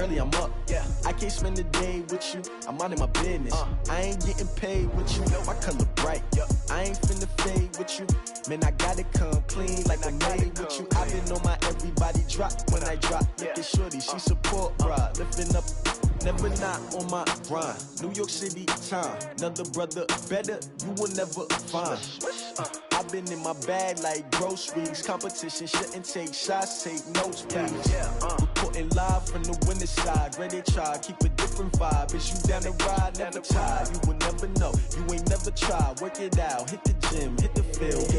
Telly, I'm up. Yeah. I can't spend the day with you. I'm minding my business. I ain't getting paid with you. My color bright. I ain't finna fade with you. Man, I gotta come clean like I made with you. I've been on my everybody drop when I drop. Look at shorty, she support ride. Lifting up, never not on my grind. New York City time. Another brother better, you will never find. I've been in my bag like groceries. Competition shouldn't take shots, take notes, please. Reporting live from the winning side. Ready to try, keep a different vibe. Is you down the ride, never tired. You will never know, you ain't never tried. Work it out, hit the gym, hit the field.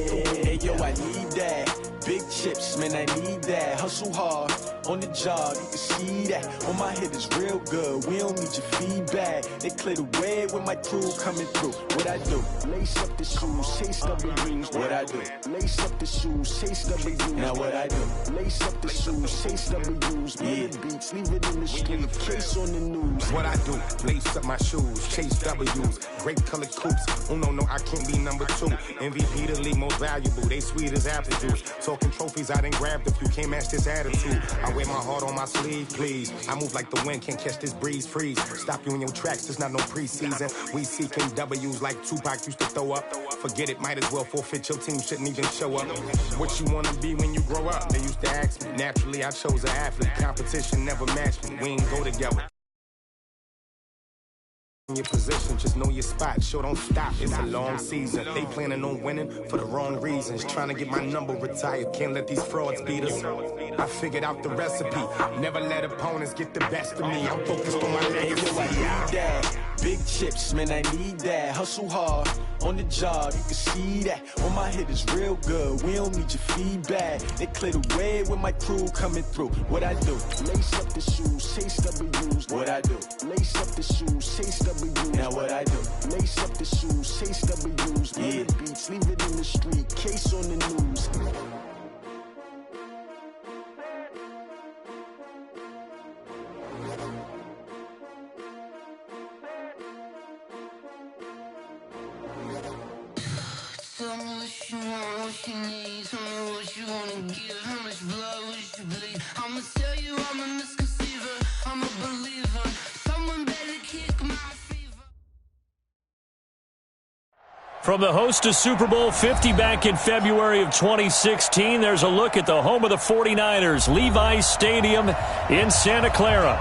Hey yo, I need that. Big chips, man, I need that. Hustle hard, on the job, you can see that. On my head is real good, we don't need your feedback. They clear the way with my crew coming through. What I do? Lace up the shoes, chase W's. What I do? Lace up the shoes, chase W's. Now what I do? Lace up the shoes, chase W's. Mid beats, leave it in the street, case on the news. What I do? Lace up my shoes, chase W's. Great colored coops. Oh no, I can't be number 2. MVP the league most valuable. They sweet as apple juice. Talking trophies, I done grabbed a few. Can't match this attitude. I wear my heart on my sleeve, please. I move like the wind, can't catch this breeze. Freeze. Stop you in your tracks, there's not no preseason. We seeking W's like Tupac used to throw up. Forget it, might as well forfeit. Your team shouldn't even show up. What you wanna be when you grow up? They used to ask me. Naturally, I chose an athlete. Competition never matched me. We ain't go together. In your position, just know your spot. Sure, don't stop. It's a long season. They planning on winning for the wrong reasons. Trying to get my number retired. Can't let these frauds beat us. I figured out the recipe. Never let opponents get the best of me. I'm focused on my legacy. I need that. Big chips, man, I need that. Hustle hard, on the job, you can see that. On my head is real good, we don't need your feedback. They clear the way with my crew coming through. What I do? Lace up the shoes, chase W's. What I do? Lace up the shoes, chase W's. Now what I do? Lace up the shoes, chase W's. Mid beats, leave it in the street, case on the news. Tell me what you want, what you need. Tell me what you wanna give. How much blood would you bleed? I'ma tell you I'm a misconceiver. I'm a believer. Someone better kick my fever. From the host to Super Bowl 50 back in February of 2016, there's a look at the home of the 49ers, Levi's Stadium in Santa Clara.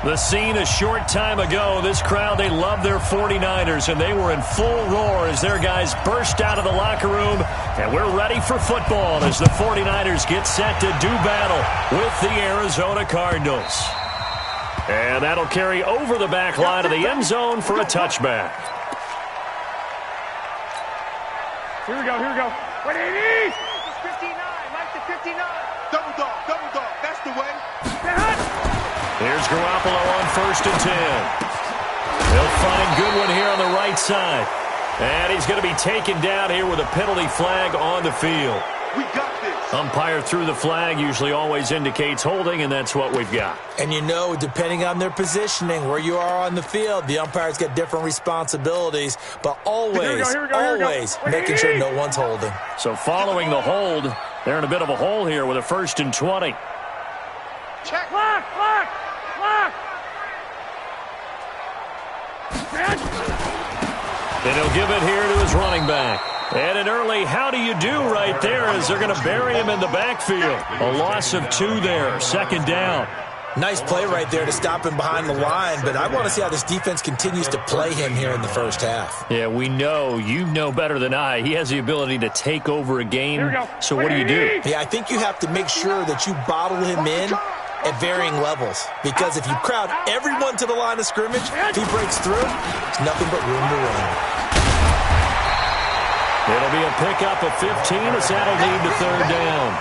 The scene a short time ago, this crowd, they love their 49ers, and they were in full roar as their guys burst out of the locker room. And we're ready for football as the 49ers get set to do battle with the Arizona Cardinals. And that'll carry over the back line of the end zone for a touchback. Here we go. What it is? It's 59, Mike to 59. Double dog, that's the way. Here's Garoppolo on 1st and 10. He'll find Goodwin here on the right side. And he's going to be taken down here with a penalty flag on the field. We got this. Umpire through the flag usually always indicates holding, and that's what we've got. And you know, depending on their positioning, where you are on the field, the umpires get different responsibilities, but always making sure no one's holding. So following the hold, they're in a bit of a hole here with a 1st and 20. Check. Clock. And he'll give it here to his running back. And an early how do you do right there as they're going to bury him in the backfield. A loss of 2 there, 2nd down. Nice play right there to stop him behind the line, but I want to see how this defense continues to play him here in the first half. Yeah, we know. You know better than I. He has the ability to take over a game. So what do you do? Yeah, I think you have to make sure that you bottle him in at varying levels, because if you crowd everyone to the line of scrimmage, if he breaks through, it's nothing but room to run. It'll be a pickup of 15 as that'll lead to 3rd down.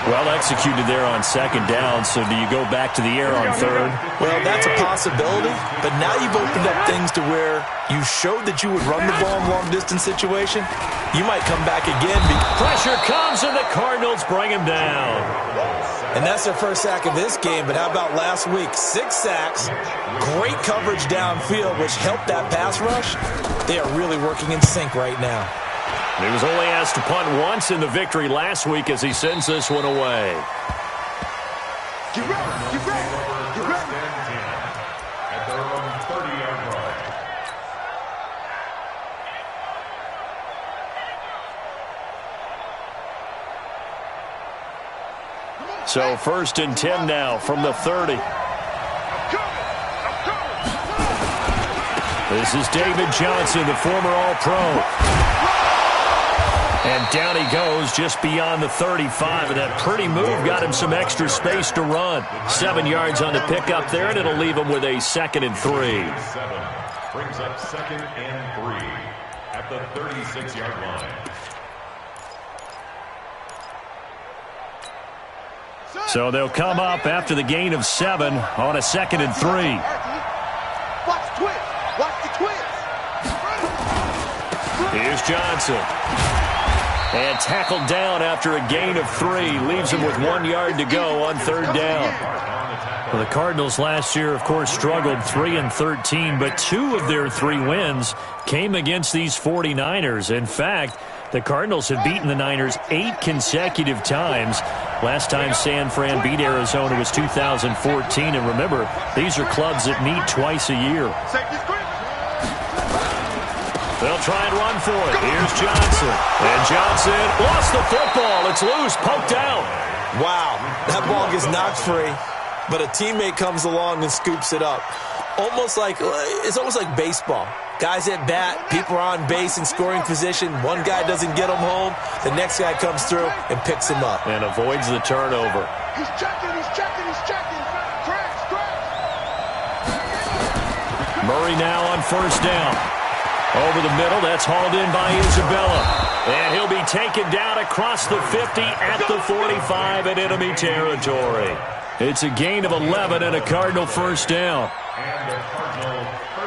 Well executed there on 2nd down, so do you go back to the air on 3rd? Well, that's a possibility, but now you've opened up things to where you showed that you would run the ball in long-distance situation. You might come back again. Pressure comes, and the Cardinals bring him down. And that's their first sack of this game, but how about last week? 6 sacks, great coverage downfield, which helped that pass rush. They are really working in sync right now. He was only asked to punt once in the victory last week as he sends this one away. Get ready. So 1st and 10 now from the 30. This is David Johnson, the former All-Pro. And down he goes just beyond the 35, and that pretty move got him some extra space to run. 7 yards on the pickup there, and it'll leave him with a 2nd and 3. Brings up 2nd and 3 at the 36-yard line. So they'll come up after the gain of 7 on a 2nd and 3. Watch the twist. Watch the twist. Here's Johnson. And tackled down after a gain of 3. Leaves him with 1 yard to go on 3rd down. Well, the Cardinals last year, of course, struggled 3-13, but 2 of their 3 wins came against these 49ers. In fact, the Cardinals have beaten the Niners 8 consecutive times. Last time San Fran beat Arizona was 2014. And remember, these are clubs that meet twice a year. They'll try and run for it. Here's Johnson. And Johnson lost the football. It's loose, poked out. Wow, that ball gets knocked free, but a teammate comes along and scoops it up. It's almost like baseball. Guys at bat, people are on base in scoring position. One guy doesn't get him home. The next guy comes through and picks him up. And avoids the turnover. He's checking. Crash. Murray now on 1st down. Over the middle, that's hauled in by Isabella. And he'll be taken down across the 50 at the 45 in enemy territory. It's a gain of 11 and a Cardinal 1st down.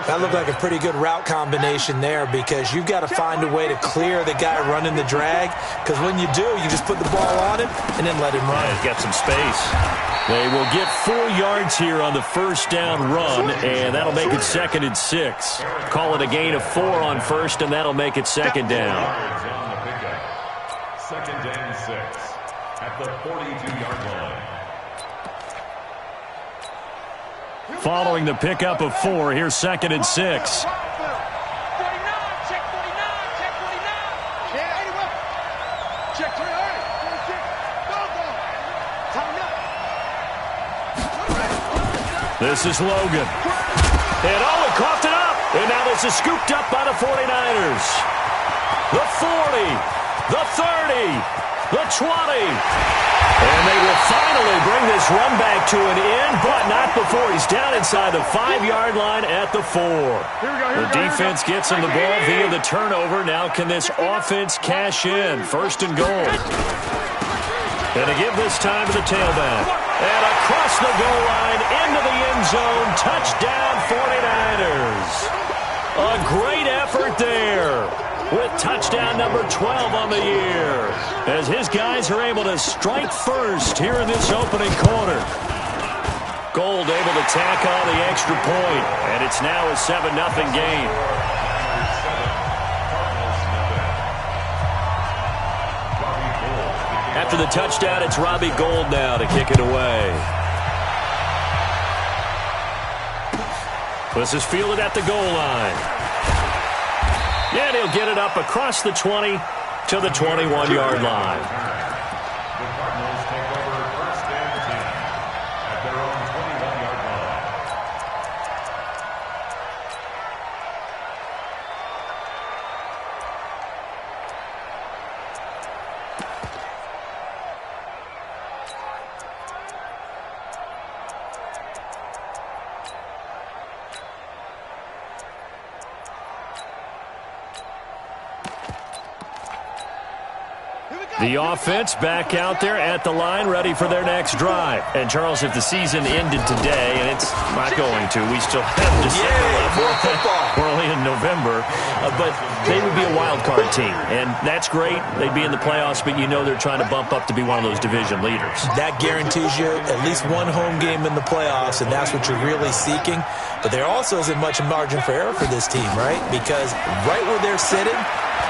That looked like a pretty good route combination there, because you've got to find a way to clear the guy running the drag, because when you do, you just put the ball on him and then let him run. Yeah, he's got some space. They will get 4 yards here on the 1st down run, and that'll make it 2nd and 6. Call it a gain of 4 on 1st, and that'll make it 2nd down. 2nd and 6 at the 42-yard line. Following the pickup of 4, here's 2nd and 6. 49, check 49. Check 28. This is Logan. And he coughed it up. And now this is scooped up by the 49ers. The 40, the 30, the 20. And they will finally bring this run back to an end, but not before he's down inside the 5-yard line at the 4. The defense gets him the ball via the turnover. Now can this offense cash in? 1st and goal. And to give this time to the tailback. And across the goal line, into the end zone, touchdown 49ers. A great effort there with touchdown number 12 on the year, as his guys are able to strike first here in this opening quarter. Gold able to tack on the extra point, and it's now a 7-0 game. After the touchdown, it's Robbie Gould now to kick it away. This is fielded at the goal line. And he'll get it up across the 20 to the 21-yard line. The Cardinals take over 1st and 10 at their own 21-yard line. The offense back out there at the line, ready for their next drive. And, Charles, if the season ended today, and it's not going to, we still have December left. We're only in November. But they would be a wild card team, and that's great. They'd be in the playoffs, but you know they're trying to bump up to be one of those division leaders. That guarantees you at least one home game in the playoffs, and that's what you're really seeking. But there also isn't much margin for error for this team, right? Because right where they're sitting,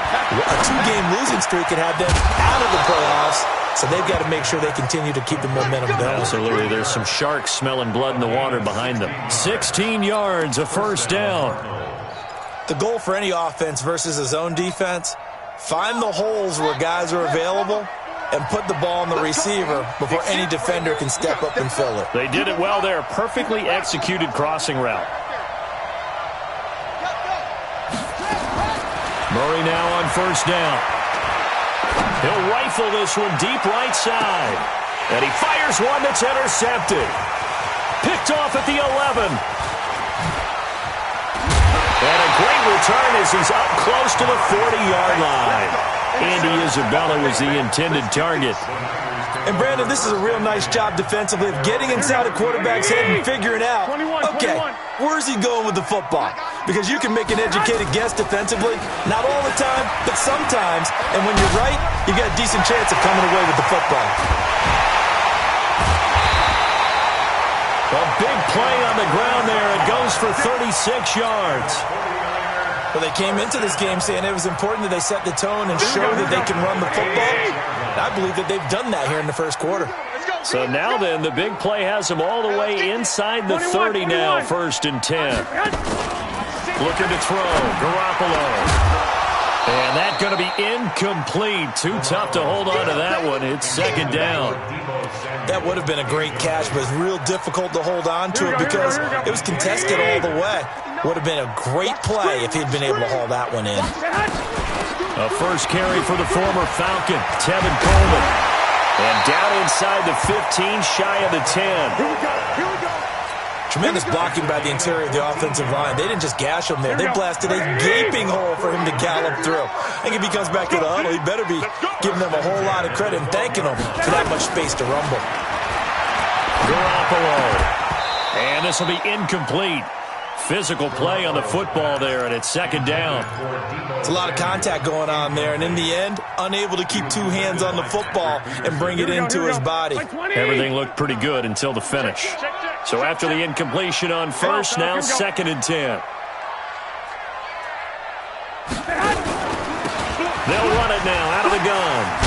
a 2-game losing streak could have them out of the playoffs, so they've got to make sure they continue to keep the momentum going. Absolutely. There's some sharks smelling blood in the water behind them. 16 yards, a 1st down. The goal for any offense versus a zone defense, find the holes where guys are available and put the ball on the receiver before any defender can step up and fill it. They did it well there. Perfectly executed crossing route. Murray now on first down. He'll rifle this one deep right side. And he fires one that's intercepted. Picked off at the 11. And a great return as he's up close to the 40-yard line. Andy Isabella was the intended target. And, Brandon, this is a real nice job defensively of getting inside a quarterback's head and figuring out, okay, where's he going with the football? Because you can make an educated guess defensively, not all the time, but sometimes. And when you're right, you got a decent chance of coming away with the football. A big play on the ground there. It goes for 36 yards. Well, they came into this game saying it was important that they set the tone and show that they can run the football. And I believe that they've done that here in the first quarter. So now then, the big play has them all the way inside the 30 now, 1st and 10. Looking to throw, Garoppolo. And that's going to be incomplete. Too tough to hold on to that one. It's 2nd down. That would have been a great catch, but it's real difficult to hold on to it because it was contested all the way. Would have been a great play if he'd been able to haul that one in. A first carry for the former Falcon, Tevin Coleman. And down inside the 15, shy of the 10. Here we go. Tremendous blocking by the interior of the offensive line. They didn't just gash him there. They blasted a gaping hole for him to gallop through. I think if he comes back to the huddle, he better be giving them a whole lot of credit and thanking them for that much space to rumble. Garoppolo. And this will be incomplete. Physical play on the football there, and it's 2nd down. It's a lot of contact going on there, and in the end, unable to keep 2 hands on the football and bring it into his body. Everything looked pretty good until the finish. So after the incompletion on first, now 2nd and 10. They'll run it now out of the gun.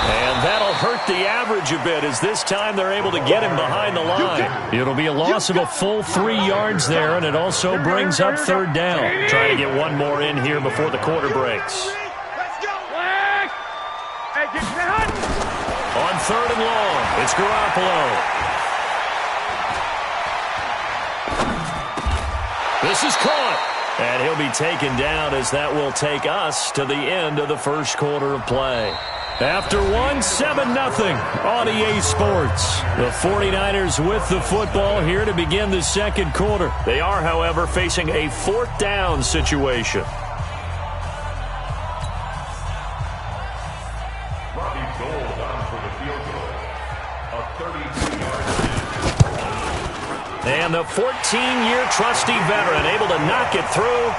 And that'll hurt the average a bit as this time they're able to get him behind the line. It'll be a loss of a full 3 yards there, and it also brings up 3rd down. Trying to get one more in here before the quarter breaks. Let's go. Hey, get behind. On 3rd and long, it's Garoppolo. This is caught. And he'll be taken down as that will take us to the end of the first quarter of play. After one, 7-0 on EA Sports. The 49ers with the football here to begin the second quarter. They are, however, facing a 4th down situation. Robbie Gould on for the field goal. A 32-yard attempt. And the 14-year trusty veteran able to knock it through.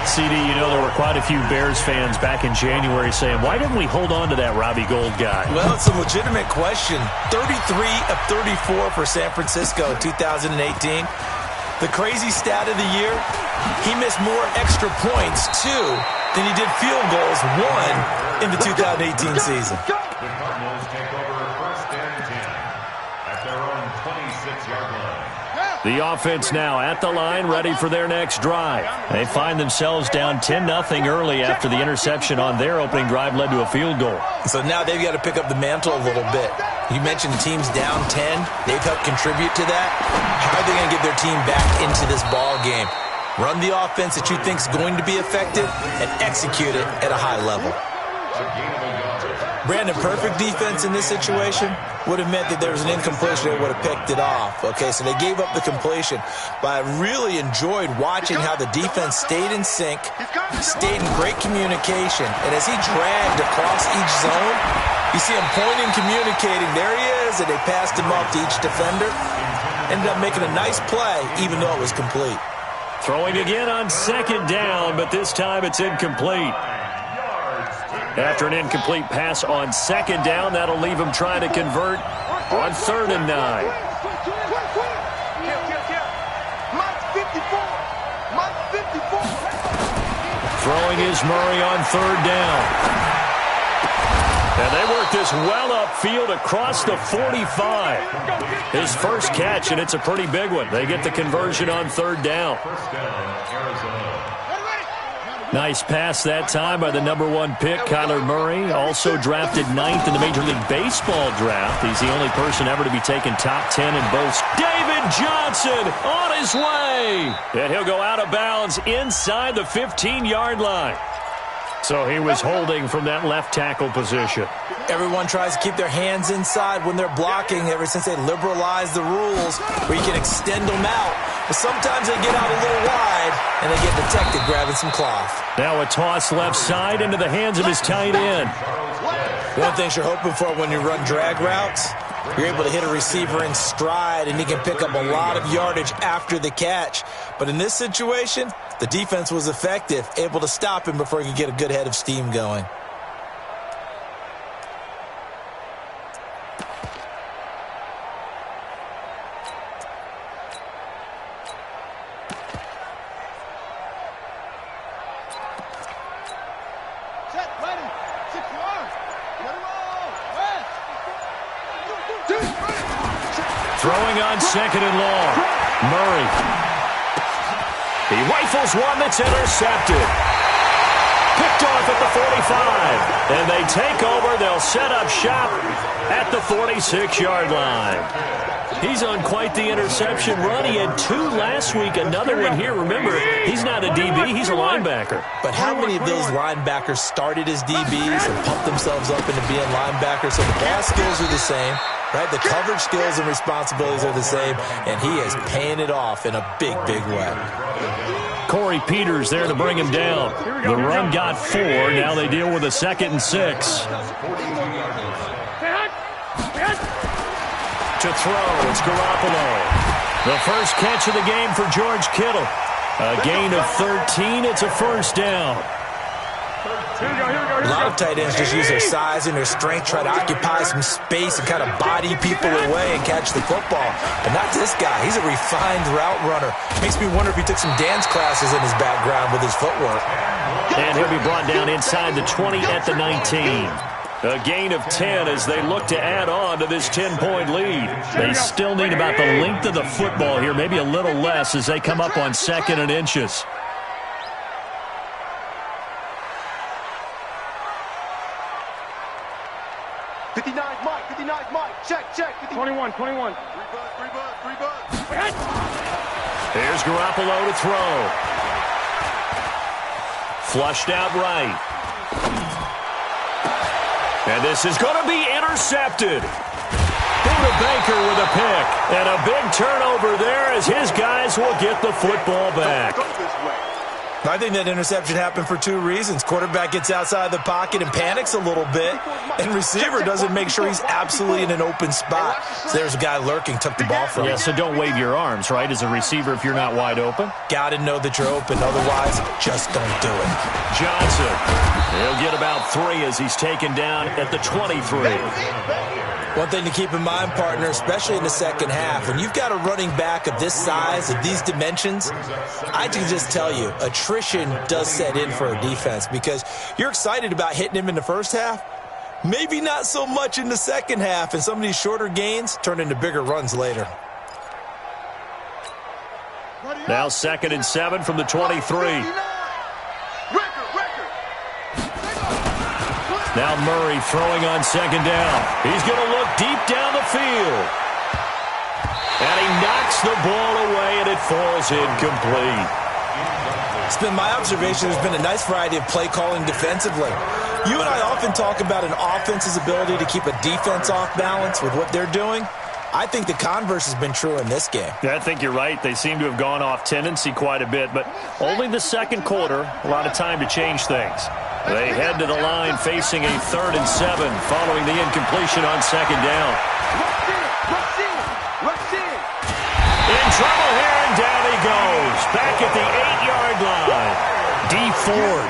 CD, you know there were quite a few Bears fans back in January saying, why didn't we hold on to that Robbie Gould guy? Well, it's a legitimate question. 33 of 34 for San Francisco in 2018. The crazy stat of the year, he missed more extra points, 2, than he did field goals, 1 in the 2018 season. The Cardinals take over 1st and 10 at their own 26-yard line. The offense now at the line, ready for their next drive. They find themselves down 10-0 early after the interception on their opening drive led to a field goal. So now they've got to pick up the mantle a little bit. You mentioned the team's down 10. They've helped contribute to that. How are they going to get their team back into this ball game? Run the offense that you think is going to be effective and execute it at a high level. Brandon, perfect defense in this situation would have meant that there was an incompletion. They would have picked it off. Okay, so they gave up the completion. But I really enjoyed watching how the defense stayed in sync, stayed in great communication. And as he dragged across each zone, you see him pointing, communicating. There he is, and they passed him off to each defender. Ended up making a nice play, even though it was complete. Throwing again on 2nd down, but this time it's incomplete. After an incomplete pass on 2nd down, that'll leave him trying to convert on 3rd and 9. Throwing is Murray on 3rd down. And they work this well upfield across the 45. His first catch, and it's a pretty big one. They get the conversion on 3rd down. First down, Arizona. Nice pass that time by the #1 pick, Kyler Murray. Also drafted 9th in the Major League Baseball draft. He's the only person ever to be taken top 10 in both. David Johnson on his way. And he'll go out of bounds inside the 15-yard line. So he was holding from that left tackle position. Everyone tries to keep their hands inside when they're blocking ever since they liberalized the rules where you can extend them out. But sometimes they get out a little wide and they get detected grabbing some cloth. Now a toss left side into the hands of his tight end. One thing you're hoping for when you run drag routes, you're able to hit a receiver in stride and he can pick up a lot of yardage after the catch. But in this situation, the defense was effective, able to stop him before he could get a good head of steam going. Throwing on 2nd and long. Murray. He rifles one that's intercepted. Picked off at the 45. And they take over. They'll set up shop at the 46-yard line. He's on quite the interception run. He had 2 last week. Another one here. Remember, he's not a DB. He's a linebacker. But how many of those linebackers started as DBs and pumped themselves up into being linebackers? So the pass skills are the same. Right, the coverage skills and responsibilities are the same, and he is paying it off in a big, big way. Corey Peters there to bring him down. The run got 4. Now they deal with a 2nd and 6. To throw, it's Garoppolo. The first catch of the game for George Kittle. A gain of 13. It's a first down. A lot of tight ends just use their size and their strength, try to occupy some space and kind of body people away and catch the football. But not this guy. He's a refined route runner. Makes me wonder if he took some dance classes in his background with his footwork. And he'll be brought down inside the 20 at the 19. A gain of 10 as they look to add on to this 10-point lead. They still need about the length of the football here, maybe a little less as they come up on 2nd and inches. Check. 21. Three bud. Here's Garoppolo to throw. Flushed out right. And this is going to be intercepted. Buda Baker with a pick. And a big turnover there as his guys will get the football back. I think that interception happened for 2 reasons. Quarterback gets outside the pocket and panics a little bit, and receiver doesn't make sure he's absolutely in an open spot. So there's a guy lurking, took the ball from him. Yeah, so don't wave your arms, right, as a receiver if you're not wide open. Got to know that you're open. Otherwise, just don't do it. Johnson, he'll get about 3 as he's taken down at the 23. One thing to keep in mind, partner, especially in the second half, when you've got a running back of this size, of these dimensions, I can just tell you, attrition does set in for a defense because you're excited about hitting him in the first half, maybe not so much in the second half, and some of these shorter gains turn into bigger runs later. Now 2nd and 7 from the 23. Now Murray throwing on 2nd down. He's going to look deep down the field. And he knocks the ball away, and it falls incomplete. It's been my observation there's been a nice variety of play calling defensively. You and I often talk about an offense's ability to keep a defense off balance with what they're doing. I think the converse has been true in this game. Yeah, I think you're right. They seem to have gone off tendency quite a bit, but only the second quarter, a lot of time to change things. They head to the line facing a 3rd and 7 following the incompletion on 2nd down. In trouble here, and down he goes. Back at the 8-yard line. D. Ford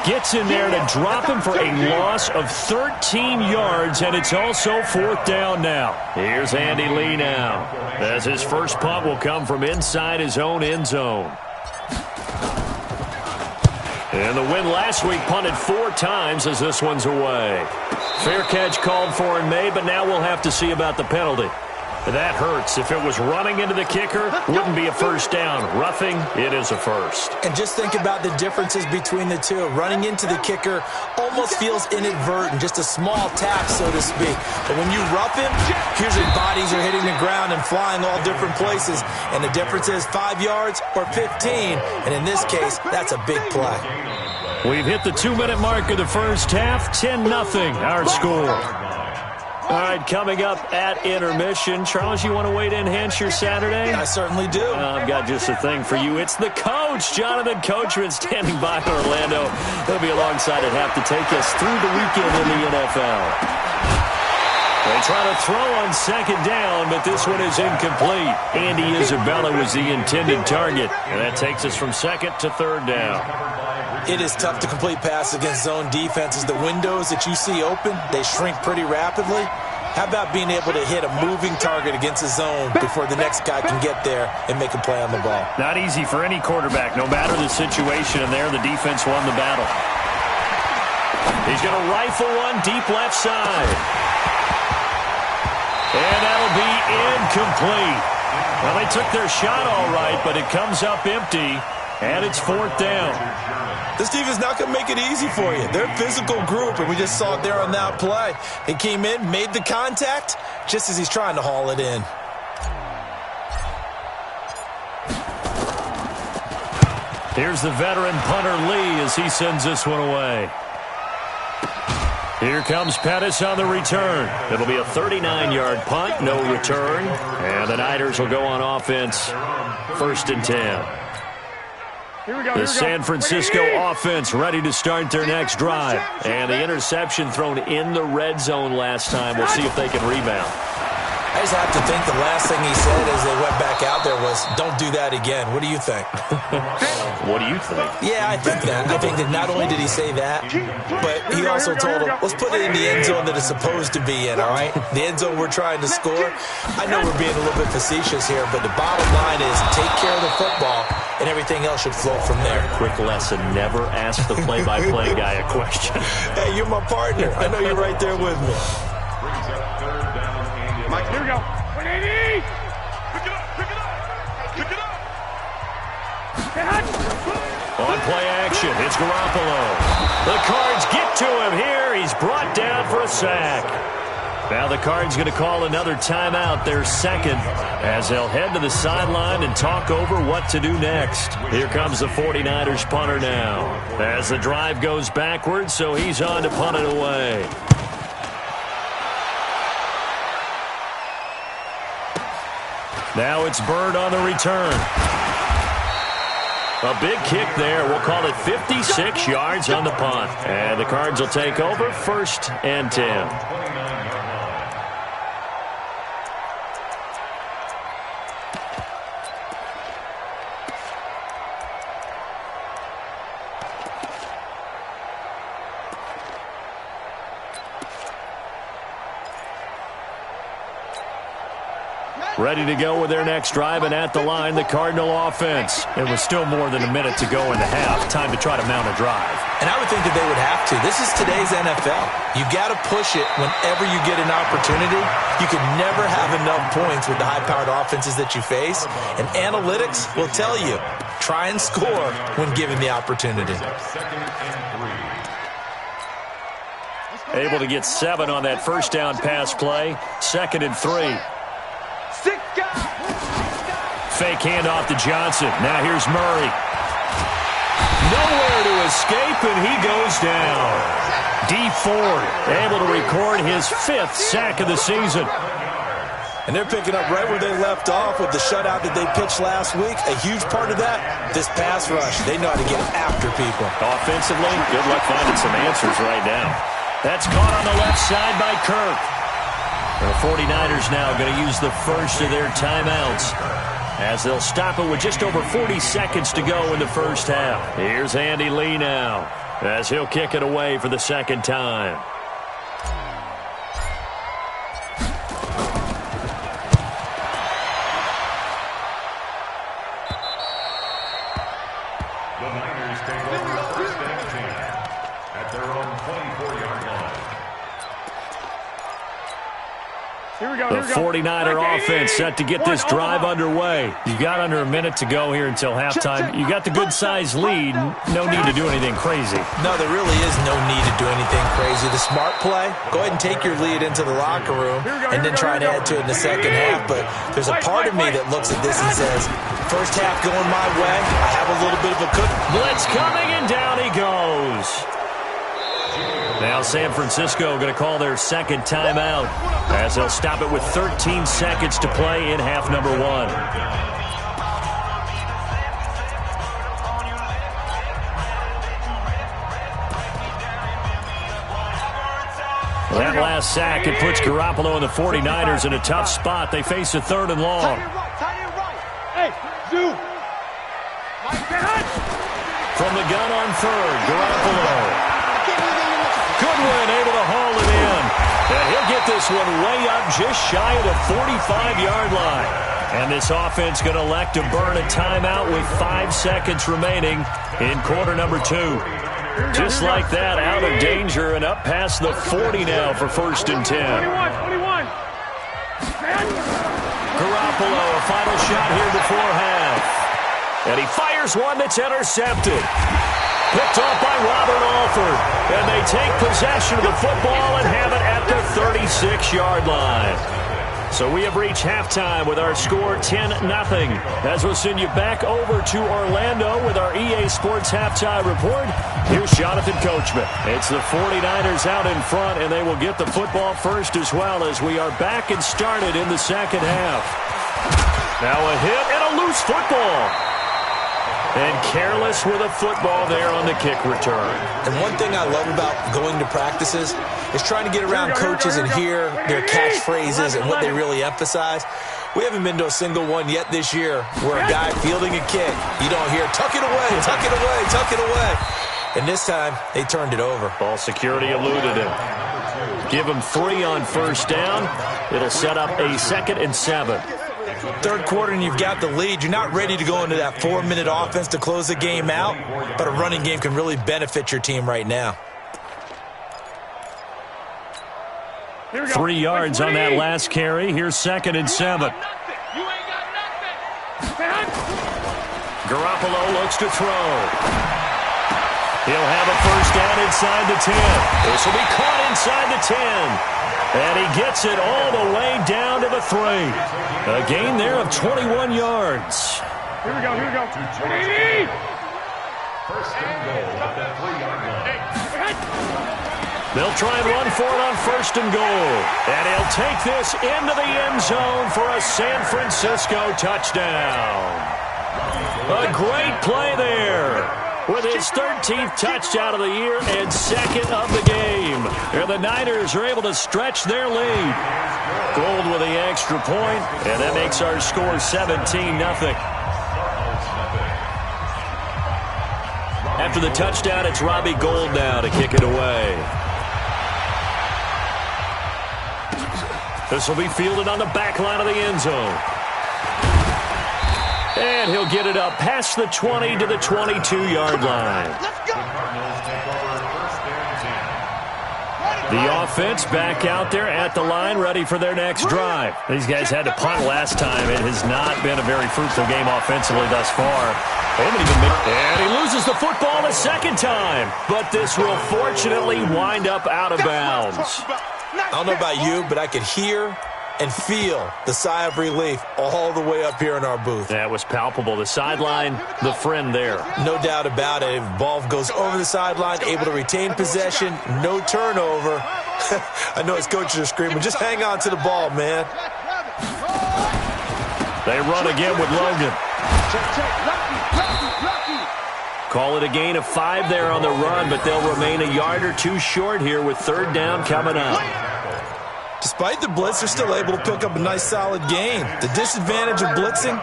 gets in there to drop him for a loss of 13 yards, and it's also 4th down now. Here's Andy Lee now, as his first punt will come from inside his own end zone. And the win last week punted 4 times as this one's away. Fair catch called for and made, but now we'll have to see about the penalty. That hurts. If it was running into the kicker, wouldn't be a first down. Roughing, it is a first. And just think about the differences between the two. Running into the kicker almost feels inadvertent, just a small tap, so to speak. But when you rough him, usually bodies are hitting the ground and flying all different places. And the difference is 5 yards or 15. And in this case, that's a big play. We've hit the 2-minute mark of the first half. 10-0 our score. All right, coming up at intermission. Charles, you want to wait to enhance your Saturday? I certainly do. I've got just a thing for you. It's the coach, Jonathan Coachman, standing by in Orlando. He'll be alongside at half to take us through the weekend in the NFL. They try to throw on second down, but this one is incomplete. Andy Isabella was the intended target, and that takes us from second to third down. It is tough to complete passes against zone defenses. The windows that you see open, they shrink pretty rapidly. How about being able to hit a moving target against a zone before the next guy can get there and make a play on the ball? Not easy for any quarterback, no matter the situation, and there the defense won the battle. He's going to rifle one deep left side. And that'll be incomplete. Well, they took their shot all right, but it comes up empty, and it's fourth down. This defense not going to make it easy for you. They're a physical group, and we just saw it there on that play. He came in, made the contact, just as he's trying to haul it in. Here's the veteran punter Lee as he sends this one away. Here comes Pettis on the return. It'll be a 39-yard punt, no return. And the Niners will go on offense, 1st and 10. The San Francisco offense ready to start their next drive. And the interception thrown in the red zone last time. We'll see if they can rebound. I just have to think the last thing he said as they went back out there was, don't do that again. What do you think? What do you think? Yeah, I think that. I think that not only did he say that, but he also told him, let's put it in the end zone that it's supposed to be in, all right? The end zone we're trying to score. I know we're being a little bit facetious here, but the bottom line is take care of the football, and everything else should flow from there. Quick lesson, never ask the play-by-play guy a question. Hey, you're my partner. I know you're right there with me. Mike, here we go. 180! Pick it up, pick it up, pick it up! On play action, it's Garoppolo. The Cards get to him here. He's brought down for a sack. Now the Cards going to call another timeout, their second, as they'll head to the sideline and talk over what to do next. Here comes the 49ers punter now, as the drive goes backwards, so he's on to punt it away. Now it's Bird on the return. A big kick there. We'll call it 56 yards on the punt. And the Cards will take over, 1st and 10. Ready to go with their next drive, and at the line, the Cardinal offense. It was still more than a minute to go in the half. Time to try to mount a drive. And I would think that they would have to. This is today's NFL. You got to push it whenever you get an opportunity. You can never have enough points with the high-powered offenses that you face. And analytics will tell you, try and score when given the opportunity. Able to get 7 on that first down pass play. 2nd and 3. Fake handoff to Johnson. Now here's Murray. Nowhere to escape, and he goes down. Dee Ford able to record his 5th sack of the season. And they're picking up right where they left off with the shutout that they pitched last week. A huge part of that, this pass rush. They know how to get after people. Offensively, good luck finding some answers right now. That's caught on the left side by Kirk. The 49ers now going to use the first of their timeouts, as they'll stop it with just over 40 seconds to go in the first half. Here's Andy Lee now, as he'll kick it away for the second time. The Niners take over 1st and 10 at their own 24-yard line. The 49er offense set to get this drive underway. You've got under a minute to go here until halftime. You got the good-sized lead. No need to do anything crazy. No, there really is no need to do anything crazy. The smart play, go ahead and take your lead into the locker room and then try and add to it in the second half. But there's a part of me that looks at this and says, first half going my way, I have a little bit of a cook. Blitz coming, and down he goes. Now San Francisco going to call their second timeout as they'll stop it with 13 seconds to play in half number 1. That last sack, it puts Garoppolo and the 49ers in a tough spot. They face a 3rd and long. Hey, Zoo. From the gun on 3rd, Garoppolo. Goodwin able to haul it in. And he'll get this one way up just shy of the 45-yard line. And this offense going to elect to burn a timeout with 5 seconds remaining in quarter number 2. Just like that, out of danger and up past the 40 now for 1st and 10. 21. Garoppolo, a final shot here before half. And he fires one that's intercepted. Picked off by Robert Alford. And they take possession of the football and have it at the 36-yard line. So we have reached halftime with our score 10-0. As we'll send you back over to Orlando with our EA Sports halftime report, here's Jonathan Coachman. It's the 49ers out in front, and they will get the football first as well as we are back and started in the second half. Now a hit and a loose football. And careless with a football there on the kick return. And one thing I love about going to practices is trying to get around coaches and hear their catchphrases and what they really emphasize. We haven't been to a single one yet this year where a guy fielding a kick, you don't hear, tuck it away, tuck it away, tuck it away. And this time, they turned it over. Ball security eluded him. Give him 3 on 1st down. It'll set up a 2nd and 7. 3rd quarter and you've got the lead. You're not ready to go into that 4-minute offense to close the game out, but a running game can really benefit your team right now. 3 yards on that last carry. Here's 2nd and 7. Garoppolo looks to throw. He'll have a 1st down inside the 10. This will be caught inside the 10. And he gets it all the way down to the 3. A gain there of 21 yards. Here we go. 1st and goal at the 3-yard line. They'll try and run for it on 1st and goal. And he'll take this into the end zone for a San Francisco touchdown. A great play there. With his 13th touchdown of the year and 2nd of the game. And the Niners are able to stretch their lead. Gold with the extra point, and that makes our score 17-0. After the touchdown, it's Robbie Gould now to kick it away. This will be fielded on the back line of the end zone. And he'll get it up past the 20 to the 22-yard line. The offense back out there at the line, ready for their next drive. These guys had to punt last time. It has not been a very fruitful game offensively thus far. And he loses the football a 2nd time. But this will fortunately wind up out of bounds. I don't know about you, but I could hear and feel the sigh of relief all the way up here in our booth. That was palpable. The sideline, the friend there. No doubt about it. If ball goes over the sideline, able to retain possession, no turnover. I know his coaches are screaming, just hang on to the ball, man. They run again with Logan. Call it a gain of 5 there on the run, but they'll remain a yard or 2 short here with 3rd down coming up. Despite the blitz, they're still able to pick up a nice, solid gain. The disadvantage of blitzing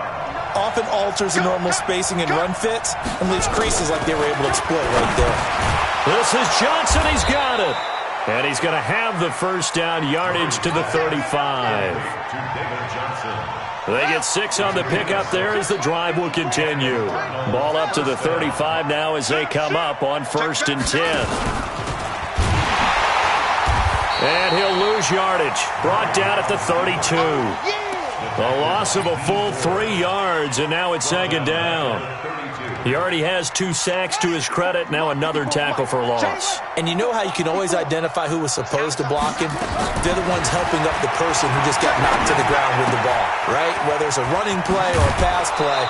often alters the normal spacing and run fits and leaves creases like they were able to exploit right there. This is Johnson. He's got it. And he's going to have the 1st down, yardage to the 35. They get 6 on the pickup there as the drive will continue. Ball up to the 35 now as they come up on 1st and 10. And he'll lose lose yardage. Brought down at the 32. A loss of a full 3 yards, and now it's second down. He already has 2 sacks to his credit. Now another tackle for loss. And you know how you can always identify who was supposed to block him? They're the ones helping up the person who just got knocked to the ground with the ball, right? Whether it's a running play or a pass play,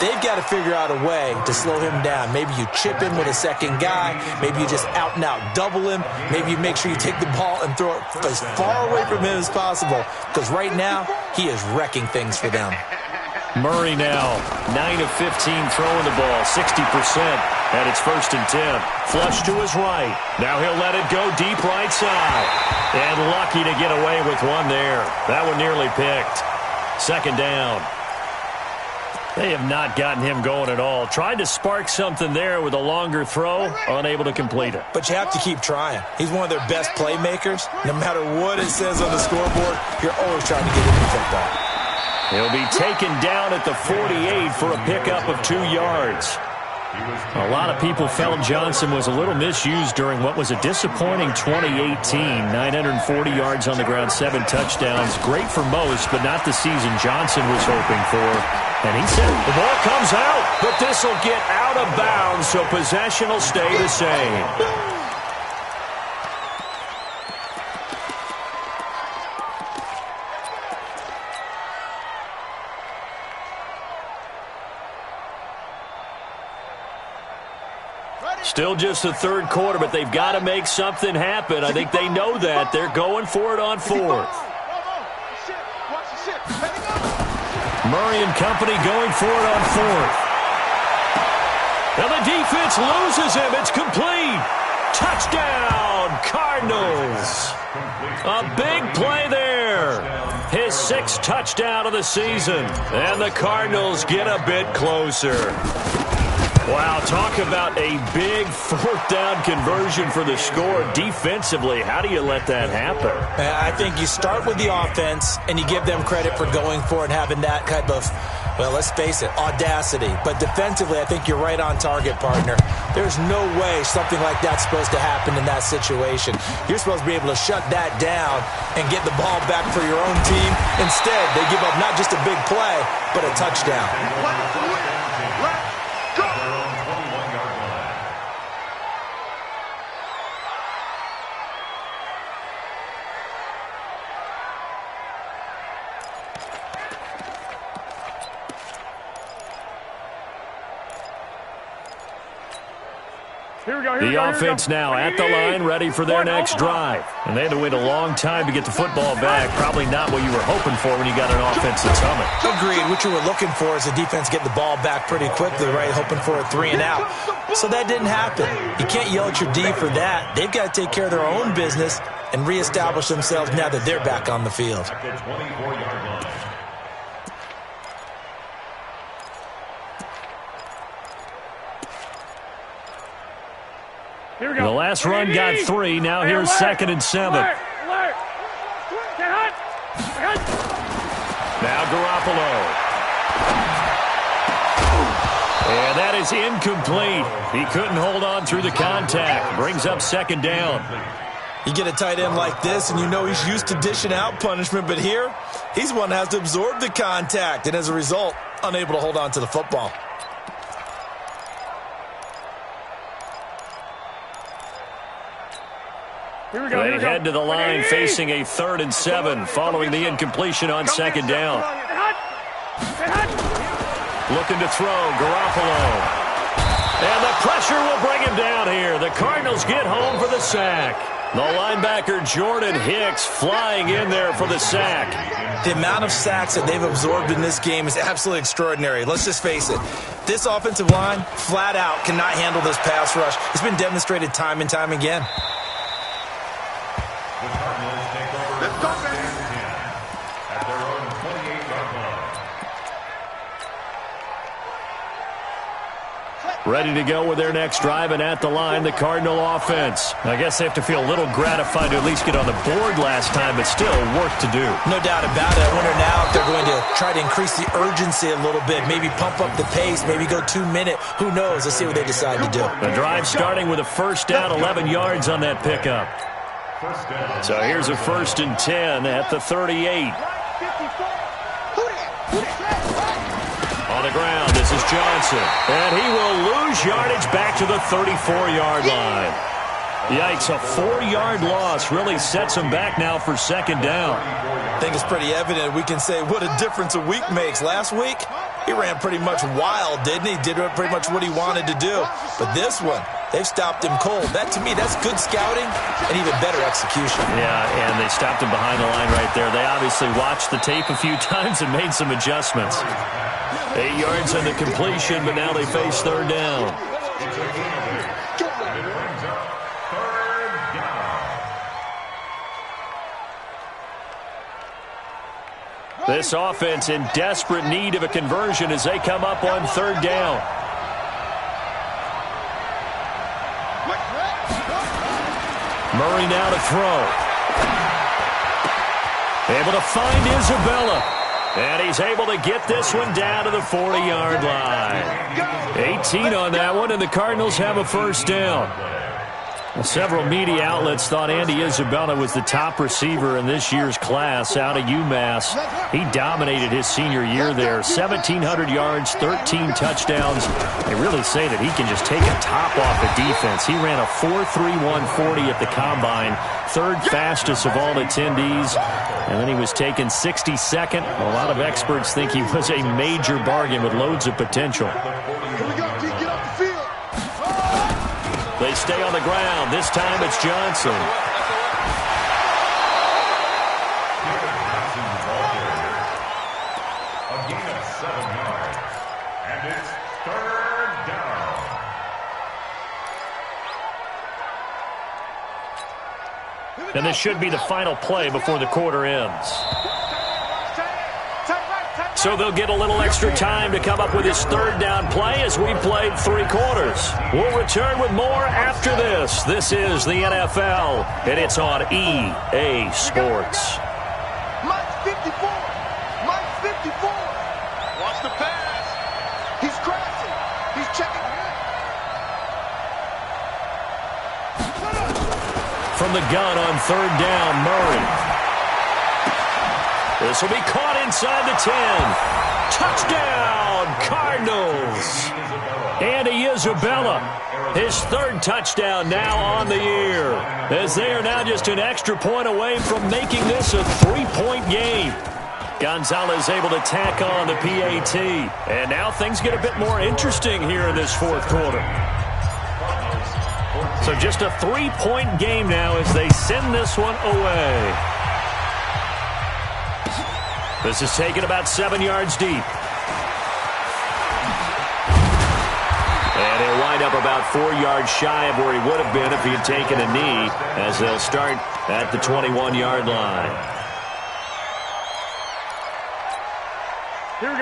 they've got to figure out a way to slow him down. Maybe you chip him with a second guy. Maybe you just out-and-out double him. Maybe you make sure you take the ball and throw it as far away from him as possible. Because right now, he is wrecking things for them. Murray now, 9 of 15 throwing the ball, 60%. And it's 1st and 10. Flush to his right. Now he'll let it go deep right side. And lucky to get away with one there. That one nearly picked. Second down. They have not gotten him going at all. Tried to spark something there with a longer throw, unable to complete it. But you have to keep trying. He's one of their best playmakers. No matter what it says on the scoreboard, you're always trying to get him the football. He'll be taken down at the 48 for a pickup of 2 yards. A lot of people felt Johnson was a little misused during what was a disappointing 2018. 940 yards on the ground, 7 touchdowns. Great for most, but not the season Johnson was hoping for. And he said the ball comes out, but this will get out of bounds, so possession will stay the same. Still just the third quarter, but they've got to make something happen. I think they know that. They're going for it on 4th. Murray and company going for it on 4th. And the defense loses him. It's complete. Touchdown, Cardinals. A big play there. His 6th touchdown of the season. And the Cardinals get a bit closer. Wow, talk about a big 4th down conversion for the score. Defensively, how do you let that happen? I think you start with the offense, and you give them credit for going for it and having that type of, well, let's face it, audacity. But defensively, I think you're right on target, partner. There's no way something like that's supposed to happen in that situation. You're supposed to be able to shut that down and get the ball back for your own team. Instead, they give up not just a big play, but a touchdown. The offense now at the line, ready for their next drive. And they had to wait a long time to get the football back. Probably not what you were hoping for when you got an offense that's humming. Agreed. What you were looking for is the defense get the ball back pretty quickly, right? Hoping for a 3 and out. So that didn't happen. You can't yell at your D for that. They've got to take care of their own business and reestablish themselves now that they're back on the field. The last run got 3. Now here's 2nd and 7. Now Garoppolo. And that is incomplete. He couldn't hold on through the contact. Brings up 2nd down. You get a tight end like this, and you know he's used to dishing out punishment, but here, he's one that has to absorb the contact, and as a result, unable to hold on to the football. They head to the line facing a 3rd and 7 following the incompletion on 2nd down. Looking to throw, Garoppolo. And the pressure will bring him down here. The Cardinals get home for the sack. The linebacker Jordan Hicks flying in there for the sack. The amount of sacks that they've absorbed in this game is absolutely extraordinary. Let's just face it. This offensive line, flat out, cannot handle this pass rush. It's been demonstrated time and time again. The Cardinals take over first and 10 at their own 28-yard line. Ready to go with their next drive, and at the line, the Cardinal offense. I guess they have to feel a little gratified to at least get on the board last time, but still work to do. No doubt about it. I wonder now if they're going to try to increase the urgency a little bit, maybe pump up the pace, maybe go 2-minute. Who knows? Let's see what they decide to do. The drive starting with a 1st down, 11 yards on that pickup. So here's a 1st and 10 at the 38. On the ground, this is Johnson. And he will lose yardage back to the 34-yard line. Yikes, a 4-yard loss really sets him back now for 2nd down. I think it's pretty evident. We can say what a difference a week makes. Last week, he ran pretty much wild, didn't he? Did pretty much what he wanted to do. But this one, they've stopped him cold. That, to me, that's good scouting and even better execution. Yeah, and they stopped him behind the line right there. They obviously watched the tape a few times and made some adjustments. 8 yards on the completion, but now they face 3rd down. This offense in desperate need of a conversion as they come up on 3rd down. Murray now to throw. Able to find Isabella. And he's able to get this one down to the 40-yard line. 18 on that one, and the Cardinals have a 1st down. Well, several media outlets thought Andy Isabella was the top receiver in this year's class out of UMass. He dominated his senior year there. 1,700 yards, 13 touchdowns. They really say that he can just take a top off a defense. He ran a 4.31 40 at the Combine, 3rd fastest of all attendees. And then he was taken 62nd. A lot of experts think he was a major bargain with loads of potential. They stay on the ground. This time it's Johnson. A gain of 7 yards. And it's 3rd down. And this should be the final play before the quarter ends. So they'll get a little extra time to come up with his 3rd down play as we've played 3 quarters. We'll return with more after this. This is the NFL, and it's on EA Sports. Mike's 54. Mike's 54. Watch the pass. He's crashing. He's checking. From the gun on 3rd down, Murray. This will be caught inside the 10. Touchdown, Cardinals. Andy Isabella, his 3rd touchdown now on the year, as they are now just an extra point away from making this a 3-point game. Gonzalez able to tack on the PAT, and now things get a bit more interesting here in this 4th quarter. So just a 3-point game now as they send this one away. This is taken about 7 yards deep. And he'll wind up about 4 yards shy of where he would have been if he had taken a knee, as they'll start at the 21-yard line.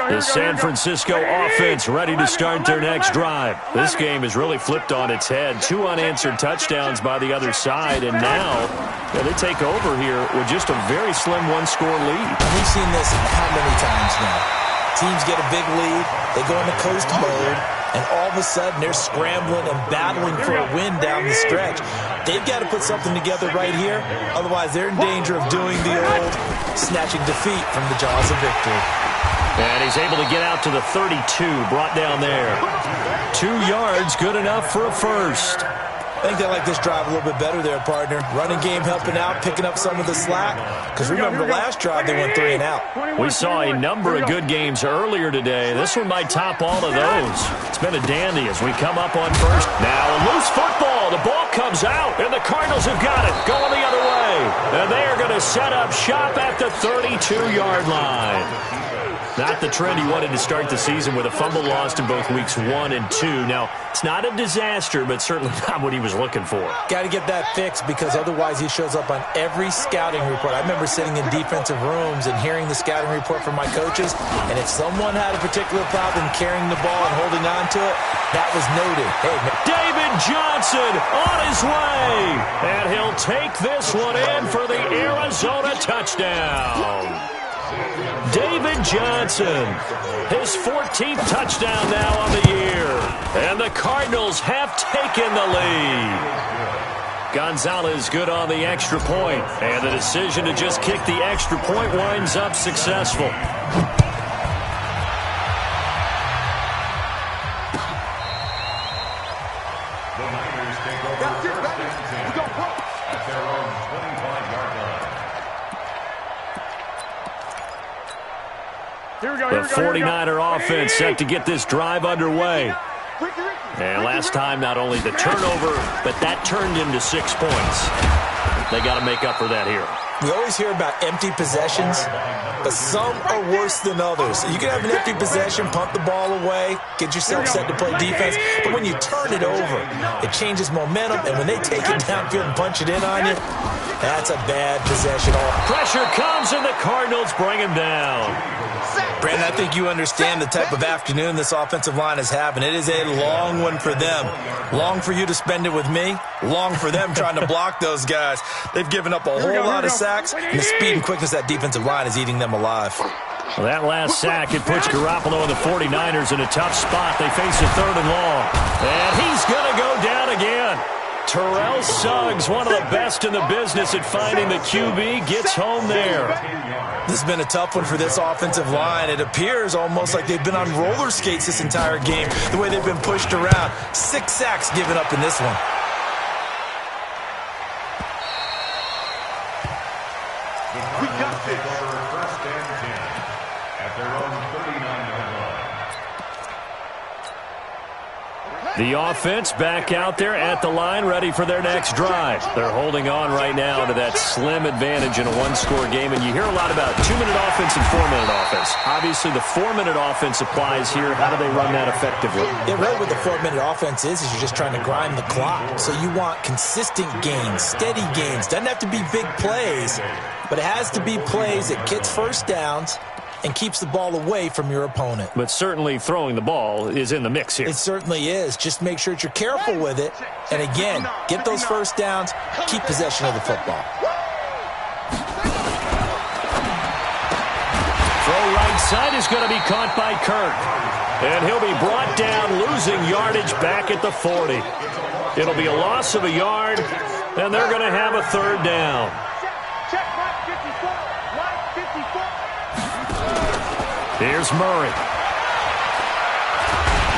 The San Francisco offense ready to start their next drive. This game has really flipped on its head. 2 unanswered touchdowns by the other side, and now they take over here with just a very slim 1-score lead. We've seen this how many times now? Teams get a big lead, they go into coast mode, and all of a sudden they're scrambling and battling for a win down the stretch. They've got to put something together right here, otherwise they're in danger of doing the old snatching defeat from the jaws of victory. And he's able to get out to the 32, brought down there. 2 yards, good enough for a 1st. I think they like this drive a little bit better there, partner. Running game helping out, picking up some of the slack. Because remember, the last drive they went 3 and out. We saw a number of good games earlier today. This one might top all of those. It's been a dandy as we come up on 1st. Now a loose football. The ball comes out, and the Cardinals have got it. Going the other way. And they are going to set up shop at the 32-yard line. Not the trend he wanted to start the season with a fumble lost in both weeks 1 and 2. Now, it's not a disaster, but certainly not what he was looking for. Got to get that fixed because otherwise he shows up on every scouting report. I remember sitting in defensive rooms and hearing the scouting report from my coaches, and if someone had a particular problem carrying the ball and holding on to it, that was noted. Hey, David Johnson on his way, and he'll take this one in for the Arizona touchdown. David Johnson, his 14th touchdown now on the year, and the Cardinals have taken the lead. Gonzalez good on the extra point, and the decision to just kick the extra point winds up successful. The Niners take over first and 10 at their own 25-yard line. The 49er offense set to get this drive underway. And last time, not only the turnover, but that turned into 6 points. They got to make up for that here. We always hear about empty possessions, but some are worse than others. You can have an empty possession, punt the ball away, get yourself set to play defense, but when you turn it over, it changes momentum, and when they take it downfield and punch it in on you, that's a bad possession. Pressure comes, and the Cardinals bring him down. Brandon, I think you understand the type of afternoon this offensive line is having. It is a long one for them. Long for you to spend it with me. Long for them trying to block those guys. They've given up a whole lot of sacks, and the speed and quickness of that defensive line is eating them alive. Well, that last sack, it puts Garoppolo and the 49ers in a tough spot. They face a 3rd and long. And he's going to go down again. Terrell Suggs, one of the best in the business at finding the QB, gets home there. This has been a tough one for this offensive line. It appears almost like they've been on roller skates this entire game, the way they've been pushed around. 6 sacks given up in this one. The Cardinals take over first and 10 at their own 39-yard line. The offense back out there at the line, ready for their next drive. They're holding on right now to that slim advantage in a one-score game, and you hear a lot about 2-minute offense and 4-minute offense. Obviously, the 4-minute offense applies here. How do they run that effectively? Yeah, really what the 4-minute offense is you're just trying to grind the clock. So you want consistent gains, steady gains. Doesn't have to be big plays, but it has to be plays that gets first downs and keeps the ball away from your opponent. But certainly throwing the ball is in the mix here. It certainly is. Just make sure that you're careful with it. And again, get those first downs, keep possession of the football. Throw right side is going to be caught by Kirk. And he'll be brought down, losing yardage back at the 40. It'll be a loss of a yard, and they're going to have a 3rd down. Here's Murray.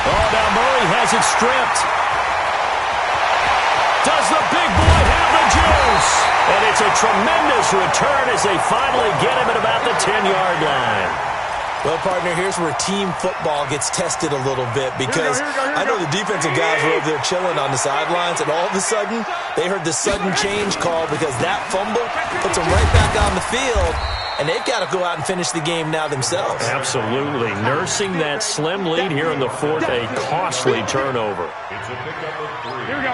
Oh, now Murray has it stripped. Does the big boy have the juice? And it's a tremendous return as they finally get him at about the 10-yard line. Well, partner, here's where team football gets tested a little bit because I know the defensive guys were over there chilling on the sidelines, and all of a sudden they heard the sudden change call because that fumble puts them right back on the field. And they've got to go out and finish the game now themselves. Absolutely. Nursing that slim lead here in the 4th, a costly turnover.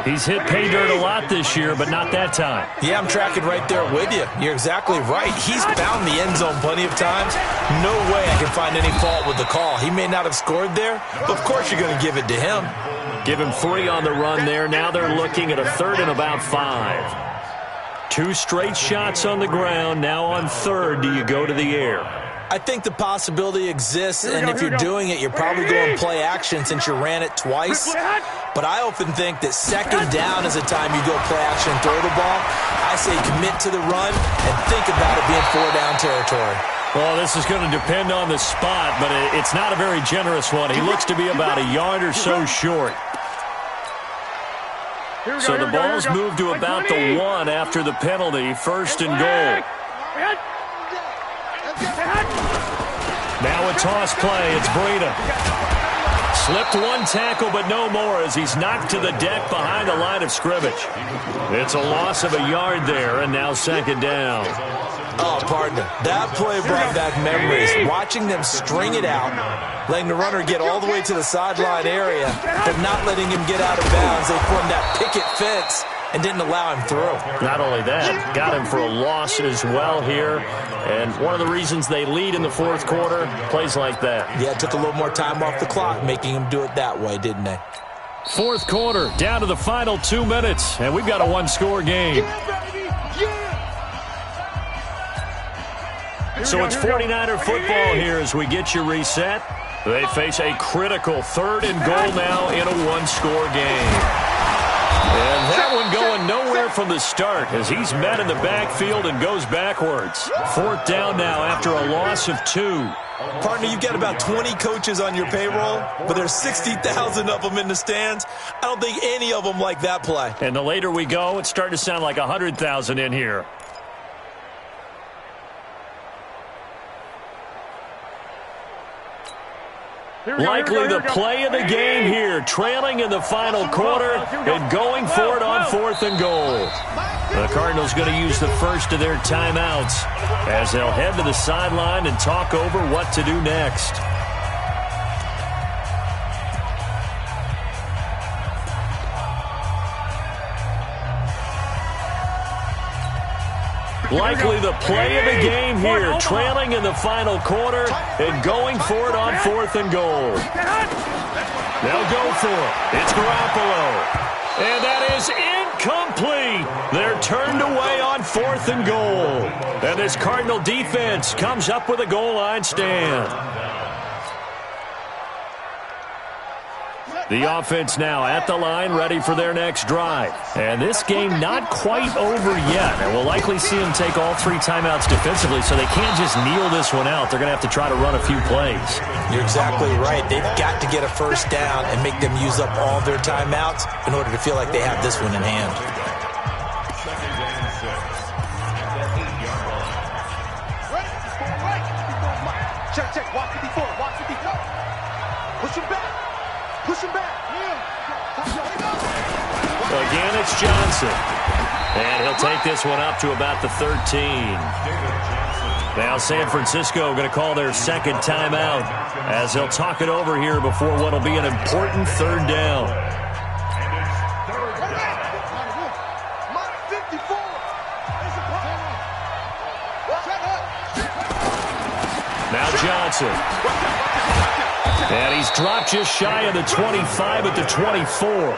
He's hit pay dirt a lot this year, but not that time. Yeah, I'm tracking right there with you. You're exactly right. He's found the end zone plenty of times. No way I can find any fault with the call. He may not have scored there, but of course you're going to give it to him. Give him 3 on the run there. Now they're looking at a 3rd and about 5. 2 straight shots on the ground. Now on 3rd, do you go to the air? I think the possibility exists, and if you're doing it, you're probably going play action since you ran it twice. But I often think that 2nd down is a time you go play action and throw the ball. I say commit to the run and think about it being 4-down territory. Well, this is going to depend on the spot, but it's not a very generous one. He looks to be about a yard or so short. So the ball's moved to about the 1 after the penalty, 1st and goal. Now a toss play, it's Breida. Slipped 1 tackle, but no more as he's knocked to the deck behind the line of scrimmage. It's a loss of a yard there, and now 2nd down. Oh, partner, that play brought back memories. Watching them string it out, letting the runner get all the way to the sideline area, but not letting him get out of bounds. They formed that picket fence and didn't allow him through. Not only that, got him for a loss as well here. And one of the reasons they lead in the 4th quarter, plays like that. Yeah, it took a little more time off the clock, making him do it that way, didn't they? 4th quarter, down to the final 2 minutes, and we've got a 1-score game. So it's 49er football here as we get you reset. They face a critical 3rd and goal now in a 1-score game. And that one going nowhere there from the start as he's met in the backfield and goes backwards. 4th down now after a loss of 2. Partner, you've got about 20 coaches on your payroll, but there's 60,000 of them in the stands. I don't think any of them like that play. And the later we go, it's starting to sound like 100,000 in here. Likely the play of the game here, trailing in the final quarter and going for it on 4th and goal. The Cardinals going to use the first of their timeouts as they'll head to the sideline and talk over what to do next. Likely the play of the game here, trailing in the final quarter and going for it on 4th and goal. They'll go for it. It's Garoppolo. And that is incomplete. They're turned away on 4th and goal. And this Cardinal defense comes up with a goal line stand. The offense now at the line, ready for their next drive. And this game not quite over yet. And we'll likely see them take all 3 timeouts defensively, so they can't just kneel this one out. They're going to have to try to run a few plays. You're exactly right. They've got to get a first down and make them use up all their timeouts in order to feel like they have this one in hand. Check. Walk 54. Walk 54. Push him back. Push him back. Again, it's Johnson. And he'll take this one up to about the 13. Now San Francisco going to call their second timeout as they'll talk it over here before what will be an important 3rd down. Now Johnson. And he's dropped just shy of the 25 at the 24.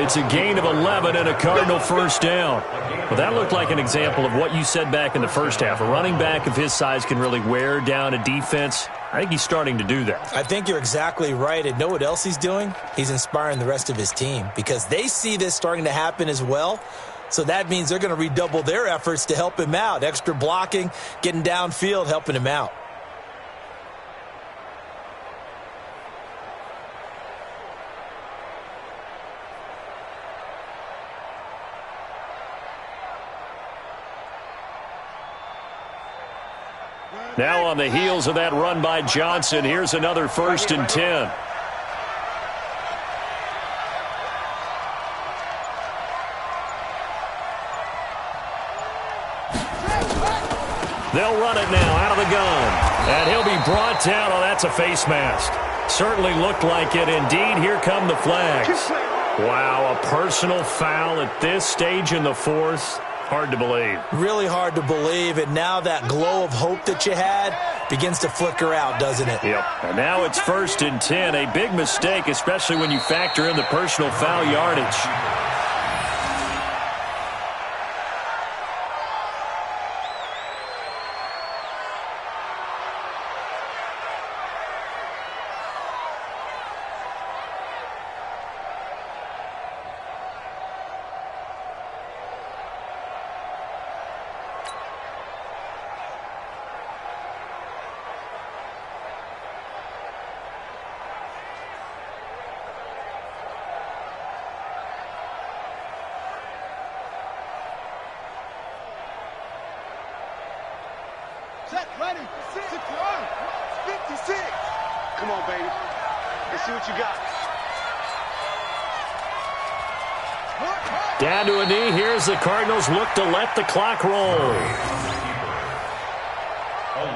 It's a gain of 11 and a Cardinal first down. Well, that looked like an example of what you said back in the first half. A running back of his size can really wear down a defense. I think he's starting to do that. I think you're exactly right. And know what else he's doing? He's inspiring the rest of his team because they see this starting to happen as well. So that means they're going to redouble their efforts to help him out. Extra blocking, getting downfield, helping him out. Now on the heels of that run by Johnson, here's another 1st and 10. They'll run it now out of the gun. And he'll be brought down. Oh, that's a face mask. Certainly looked like it. Indeed, here come the flags. Wow, a personal foul at this stage in the 4th. Hard to believe. Really hard to believe, and now that glow of hope that you had begins to flicker out, doesn't it? Yep, and now it's 1st and 10. A big mistake, especially when you factor in the personal foul yardage. Set, ready, 56. Come on, baby. Let's see what you got. Down to a knee. Here's the Cardinals look to let the clock roll. A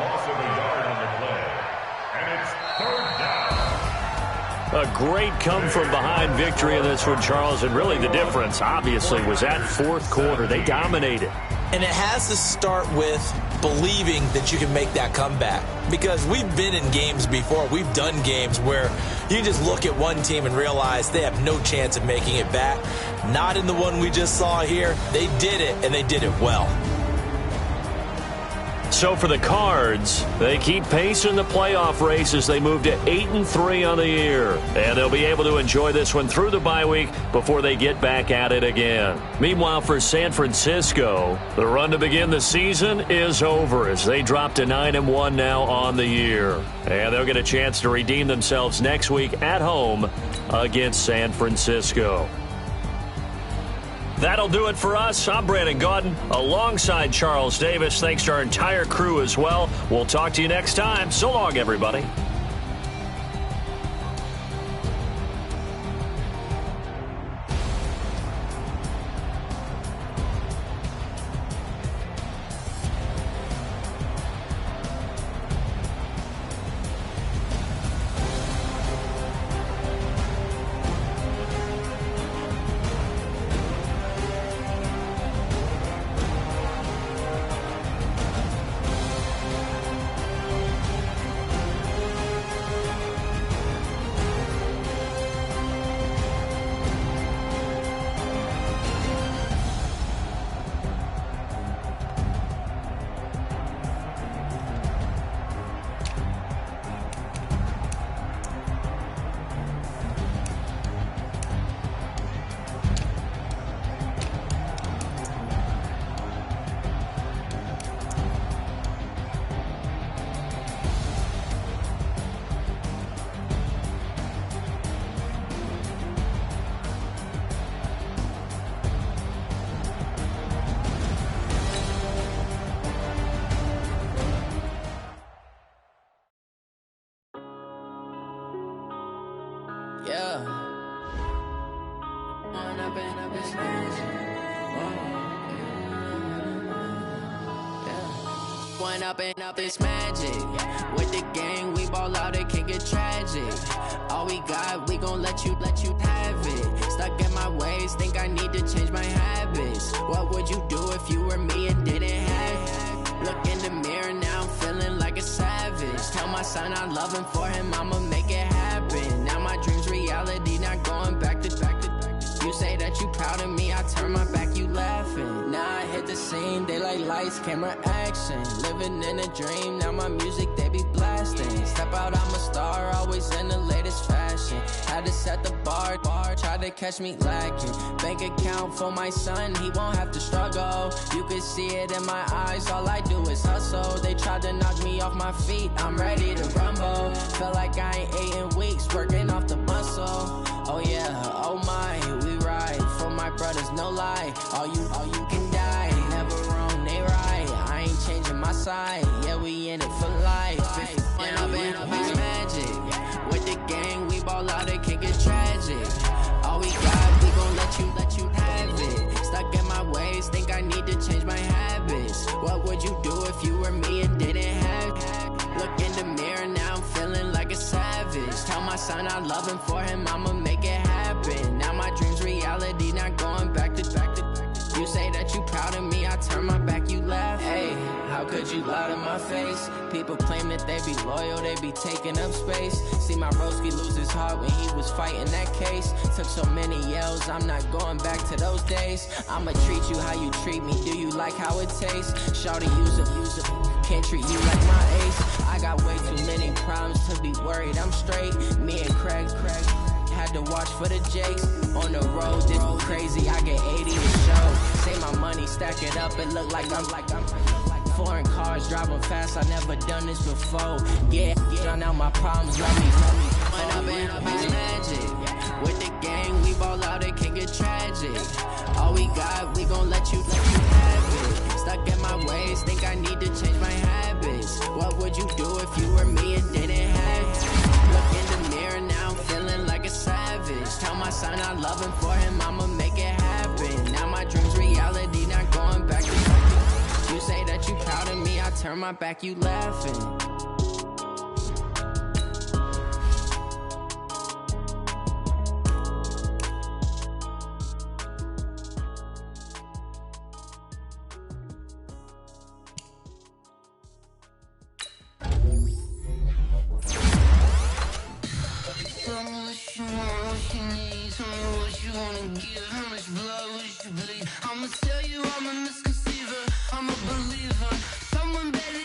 loss of a yard on the play. And it's 3rd down. A great come-from-behind victory in this one, Charles. And really the difference, obviously, was that 4th quarter. They dominated. And it has to start with believing that you can make that comeback. Because we've been in games before. We've done games where you just look at one team and realize they have no chance of making it back. Not in the one we just saw here. They did it, and they did it well. So for the Cards, they keep pace in the playoff race as they move to 8-3 on the year. And they'll be able to enjoy this one through the bye week before they get back at it again. Meanwhile, for San Francisco, the run to begin the season is over as they drop to 9-1 now on the year. And they'll get a chance to redeem themselves next week at home against San Francisco. That'll do it for us. I'm Brandon Gaudin alongside Charles Davis. Thanks to our entire crew as well. We'll talk to you next time. So long, everybody. Up this magic. With the gang, we ball out, it can get tragic. All we got, we gon' let you have it. Stuck in my ways, think I need to change my habits. What would you do if you were me and didn't have it? Look in the mirror, now I'm feeling like a savage. Tell my son I love him, for him I'ma make it happen. Now my dream's reality, not going back to. You say that you proud of me, I turn my back, you laughing. Now I hit the scene, they like lights, camera, action. Living in a dream, now my music, they be blasting. Step out, I'm a star, always in the latest fashion. Had to set the bar, try to catch me lacking. Bank account for my son, he won't have to struggle. You can see it in my eyes, all I do is hustle. They tried to knock me off my feet, I'm ready to rumble. Felt like I ain't ate in weeks, working off the muscle. Oh yeah, oh my, we ride for my brothers, no lie. All you can die, never wrong, they right. I ain't changing my side, yeah, we in it for life. When I've been up is magic. With the gang, we ball out, it can get tragic. All we got, we gon' let you have it. Stuck in my ways, think I need to change my habits. What would you do if you were me and didn't have it? Look in the mirror, now I'm feeling like a savage. Tell my son I love him, for him I'ma make it happen. Now my dream's reality, not going back to. You say that you proud of me, I turn my back, you laugh. Hey, how could you lie to my face? People claim that they be loyal, they be taking up space. See my broski lose his heart when he was fighting that case. Took so many yells, I'm not going back to those days. I'ma treat you how you treat me, do you like how it tastes? Shawty, use it, can't treat you like my ace. I got way too many problems to be worried, I'm straight. Me and Craig had to watch for the Jakes. On the road, this crazy, I get 80 to show. Say my money, stack it up, it look like I'm foreign cars, driving fast, I never done this before. Yeah, drown out my problems, let me. When I've been up is magic. With the gang, we ball out, it can get tragic. All we got, we gon' let you have it. Stuck in my ways, think I need to change my habits. What would you do if you were me and didn't have it? Look in the mirror, now I'm feeling like a savage. Tell my son I love him, for him I'ma make it happen. Now my dream's reality, not going back to. You say that you proud of me, I turn my back, you laughing. I'ma tell you I'm a misconceiver, I'm a believer. Someone better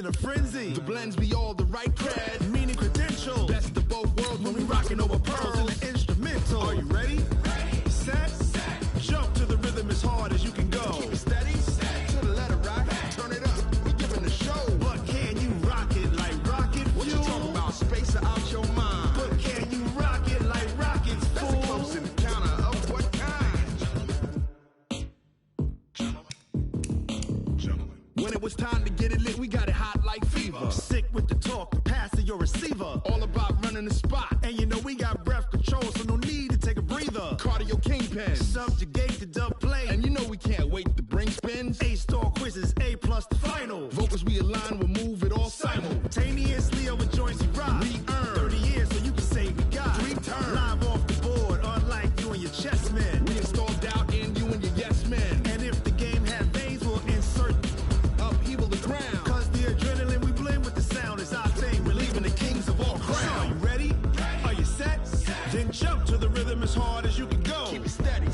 a frenzy. The blends be all the right cred, meaning credentials. Best of both worlds when we rockin' over pearls in the instrumental. Are you ready? Set. Jump to the rhythm as hard as you can go. Keep it steady. To the letter right. Turn it up. We giving the show. But can you rock it like rocket fuel? What you talking about? Space out your mind. But can you rock it like rockets, fool? That's a close encounter of what kind? Gentlemen. When it was time to get it lit, we got it hot like fever. Sick with the talk, the pass to your receiver. All about running the spot. And you know we got breath control, so no need to take a breather. Cardio kingpin, subjugate the dub play. And you know we can't wait to bring spins. A-star quizzes, A+ the final. Vocals we align, we'll move it all simultaneously over joints we rock. We earn 30 years, so you can say we got 3 turns. Live off the board, unlike you and your chess men. We install doubt in you and your yes men. And if the game had veins, we'll insert upheaval the ground. Cause the adrenaline we blend with the sound is our thing. We're leaving the kings of all crowns. So are you ready? Are you set? Then jump to the rhythm as hard as you can go. Keep it steady.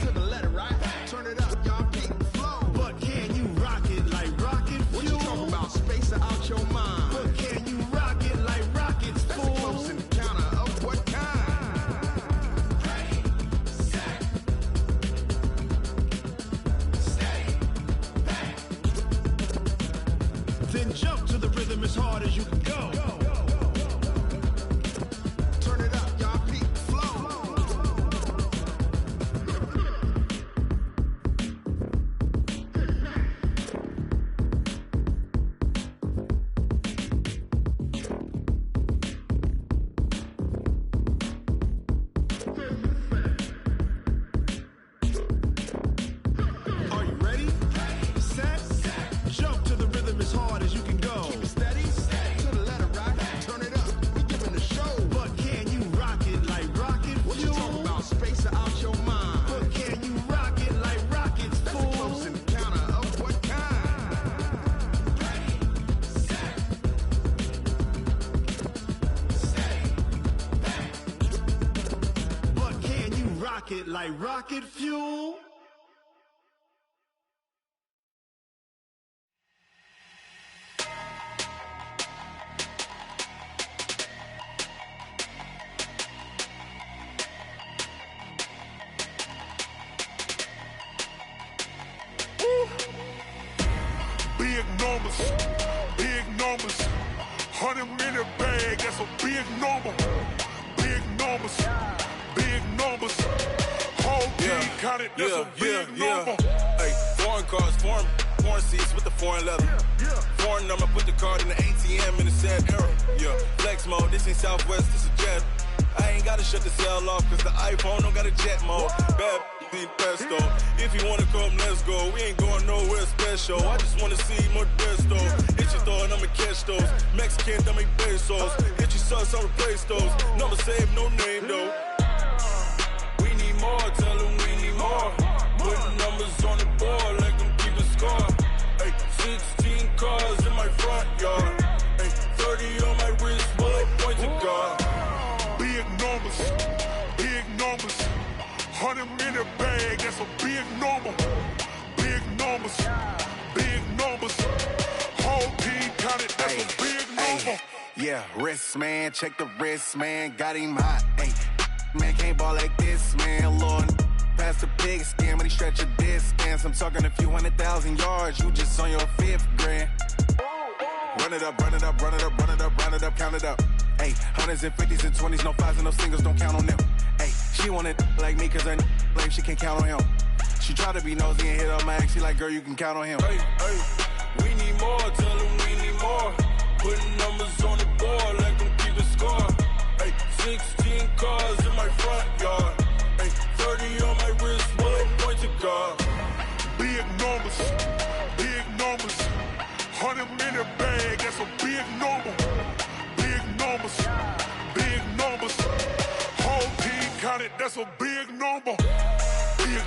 To the letter right. Turn it up, y'all keep the flow. But can you rock it like rocket fuel? What you talking about? Space out your mind. But can you rock it like rockets, fool? That's a close encounter of what kind? Ready, set, steady, back. Then jump to the rhythm as hard as you can go. Turn it up, y'all keep the flow. Are you ready? Set. Jump to the rhythm as hard as you can go. Keep it steady. To the letter right. Turn it up. We giving the show. But can you rock it like rocket fuel? What you talking about? Space out your mind. But can you rock it like rockets, fool? That's a close encounter of what kind? Ready, set, steady, back. But can you rock it like rocket fuel? Big numbers, big numbers. 100-minute bag, that's a big number. Big numbers, big numbers. Whole team counted, that's a big number. Hey, foreign cars, foreign seats with the foreign leather. Foreign number, put the card in the ATM in the sad era. Yeah, flex mode, this ain't Southwest, this is jet. I ain't gotta shut the cell off, cause the iPhone don't got a jet mode. Bad need pesto. If you wanna come, let's go. We ain't going nowhere special. I just wanna see more desto. Hit your thought, I'ma catch those. Mexican, I'ma make pesos. Hit your sus, I'll replace those. Number save, no name though. We need more, tell them we need more. Putting numbers on the board, like them keep a score. Hey, 16 cars in my front yard. Hey, 30 on my wrist, bullet point to God. Big numbers, big numbers. 100-minute bag, that's a big number. Big numbers, big numbers. Whole team counted, that's a big number. Yeah, wrist man, check the wrist man, got him hot. Ay, man can't ball like this, man. Lord, past the pig skin when he stretch a distance. I'm talking a few 100,000 yards, you just on your 5th grand. Run it up, run it up, run it up, run it up, run it up, count it up. Ay, 100s and 50s and 20s, no 5s and no singles, don't count on them. Ay, she want it like me cause her lame, she can't count on him. She try to be nosy and hit up my ex, she like, girl, you can count on him. Hey, hey, we need more, tell them we need more. Putting numbers on the board, like them keep a score. Hey, 16 cars in my front yard. Hey, 30 on my wrist, bullet point to God. Big numbers, big numbers. 100-minute bag, that's a big number. Big numbers, big numbers. Whole team counted, that's a big number. Big